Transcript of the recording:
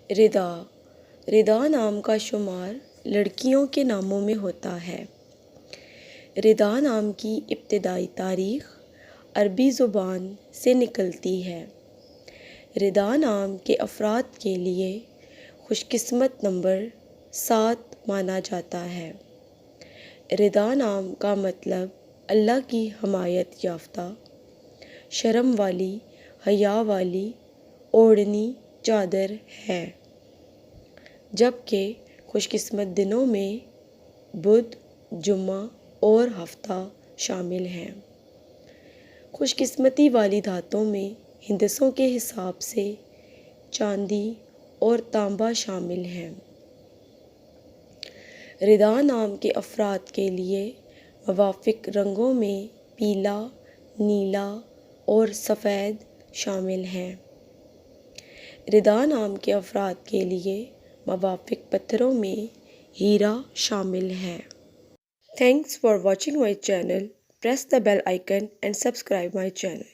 ردا ردا نام کا شمار لڑکیوں کے ناموں میں ہوتا ہے۔ ردا نام کی ابتدائی تاریخ عربی زبان سے نکلتی ہے۔ ردا نام کے افراد کے لیے خوش قسمت نمبر 7 مانا جاتا ہے۔ ردا نام کا مطلب اللہ کی حمایت یافتہ، شرم والی، حیا والی، اوڑھنی چادر ہے، جبکہ خوش قسمت دنوں میں بدھ، جمعہ اور ہفتہ شامل ہیں۔ خوش قسمتی والی دھاتوں میں ہندسوں کے حساب سے چاندی اور تانبا شامل ہیں۔ ردا نام کے افراد کے لیے موافق رنگوں میں پیلا، نیلا اور سفید شامل ہیں۔ ردا نام کے افراد کے لیے موافق پتھروں میں ہیرا شامل ہے۔ Thanks for watching my channel. Press the bell icon and subscribe my channel.